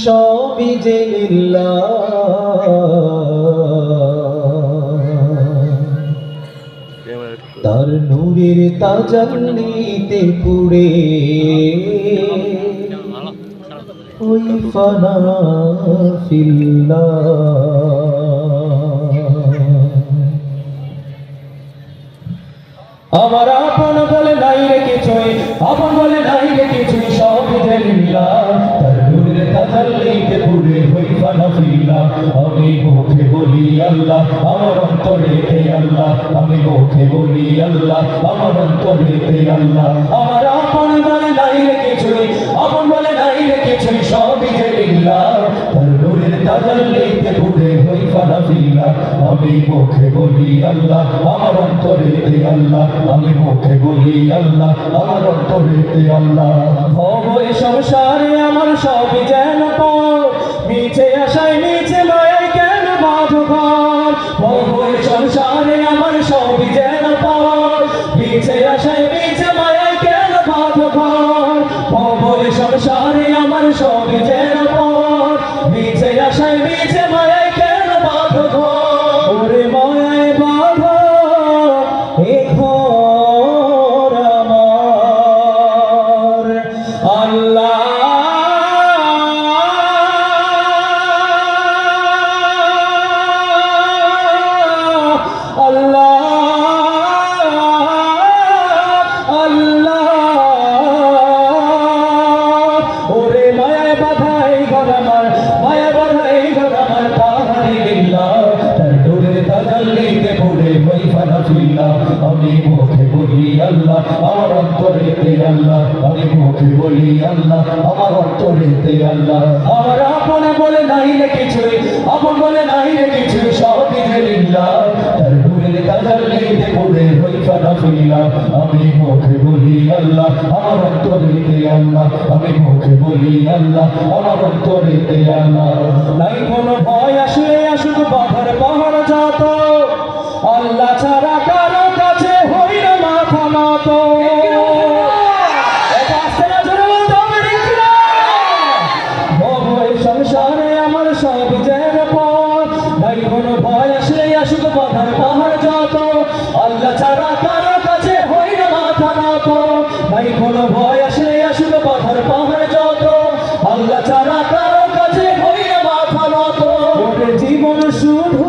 সবই যে লিল্লাহ, তার নূরের তাজাল্লিতে পুড়ে ওই ফানা ফিল্লাহ। আমার আপন বলে নাই রে কিছুই, আপন বলে নাই রে কিছুই, সবই যে লিল্লাহ, তার নূরের তাজাল্লিতে পুড়ে ওই ফানা ফিল্লাহ। আমি মুখে বলি আল্লাহ, আমার অন্তরেতে আল্লাহ, আমি মুখে বলি আল্লাহ, আমার অন্তরেতে আল্লাহ। আমার আপন বলে নাই রে কিছুই, আপন বলে নাই রে কিছুই, সবই যে লিল্লাহ, তার নূরের তাজাল্লিতে পুড়ে ওই ফানা ফিল্লাহ। আমি মুখে বলি আল্লাহ, আমার অন্তরেতে আল্লাহ, আমি মুখে বলি আল্লাহ, আমার অন্তরেতে আল্লাহ। ভবে সংসারে আমার সবই যেন পর, মিছে আশায় মিছে মায়ায় কেন বাঁধো ঘর। ভবে সংসারে আমার সবই যেন পর, মিছে আশায় মিছে মায়ায় কেন বাঁধো ঘর। ভবে সংসারে আমার সবই যেন পর, মিছে আশায় মিছে মায়ায় কেন বাঁধো ঘর। ওরে মায়ায় বাঁধো এ ঘর আমার আল্লাহ, ওরে মায়ায় বাধাই ঘর আমার, মায়া বাধাই ঘর আমার, তাহারি লিল্লাহ, তার নূরের তাজাল্লিতে পুড়ে ওই ফানা ফিল্লাহ। আমি মুখে বলি আল্লাহ, আমার অন্তরেতে আল্লাহ, আমি মুখে বলি আল্লাহ, আমার অন্তরেতে আল্লাহ। আমার আপন বলে নাই রে কিছুই, আপন বলে নাই রে কিছুই, সবই যে লিল্লাহ, তার নূরের তাজাল্লিতে পুড়ে ওই ফানা ফিল্লাহ। আমি মুখে বলি আল্লাহ, আমার অন্তরেতে আল্লাহ, আমি মুখে বলি আল্লাহ, আমার অন্তরেতে আল্লাহ। নাই কোনো ভয় আসলে আসুক বাধার পাহাড় যত, আল্লাহ ছাড়া কারো কাছে হই না মাথা নত। সংসারে আমার সব যেন পথ, নাই কোনো ভয় আসলে আসুক বাধার পাহাড় যত, আল্লাহ ছাড়া কারো কাছে হই না মাথা নত। নাই কোনো ভয় আসলে আসুক বাধার পাহাড় যত, আল্লাহ ছাড়া কারো কাছে হই না মাথা নত। ওরে জীবন শুধু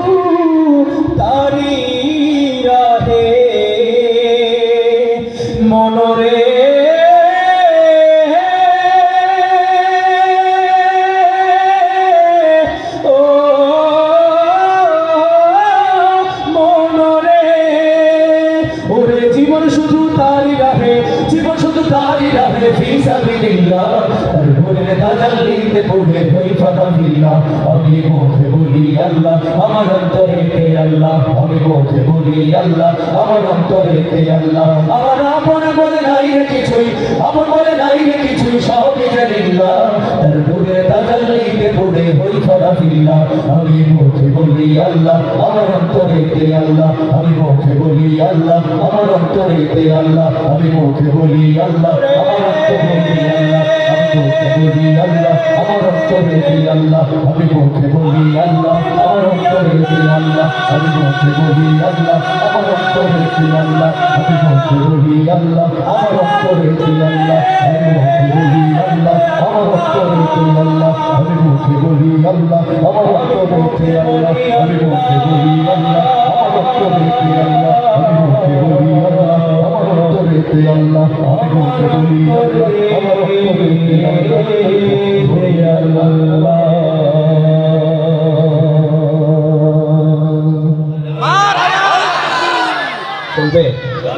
তারি রাহে মনরে, ও মনরে, ওরে জীবন শুধু তারি রাহে, জীবন শুধু তারি রাহে ফি সাবিলিল্লাহ, তার নূরের তাজাল্লিতে পুড়ে ওই ফানা ফিল্লাহ। আমি মুখে বলি আল্লাহ, আমার অন্তরেতে আল্লাহ, আমি মুখে বলি আল্লাহ, আমার অন্তরেতে আল্লাহ। আমার আপন বলে নাই রে কিছুই, আপন বলে নাই রে কিছুই, সবই যে লিল্লাহ, তার নূরের তাজাল্লিতে পুড়ে ওই ফানা ফিল্লাহ। আমি মুখে বলি আল্লাহ, আমার অন্তরেতে আল্লাহ, আমি মুখে বলি আল্লাহ, আমার অন্তরেতে আল্লাহ, আমি মুখে বলি আল্লাহ, আমার অন্তরেতে আল্লাহ, আমি মুখে বলি আল্লাহ, আমার অন্তরেতে আল্লাহ, আমি মুখে বলি আল্লাহ, আমার অন্তরেতে আল্লাহ, আমি মুখে বলি আল্লাহ, আমার অন্তরেতে আল্লাহ, আমি মুখে বলি আল্লাহ, আমার অন্তরেতে আল্লাহ, আমি মুখে বলি আল্লাহ, আমার অন্তরেতে আল্লাহ, আমি মুখে বলি আল্লাহ, আমার অন্তরেতে আল্লাহ, আমি মুখে বলি আল্লাহ, আমার অন্তরেতে আল্লাহ, আমি মুখে বলি আল্লাহ, আমার অন্তরেতে আল্লাহ, আমি মুখে বলি আল্লাহ, আমার অন্তরেতে আল্লাহ। চলবে।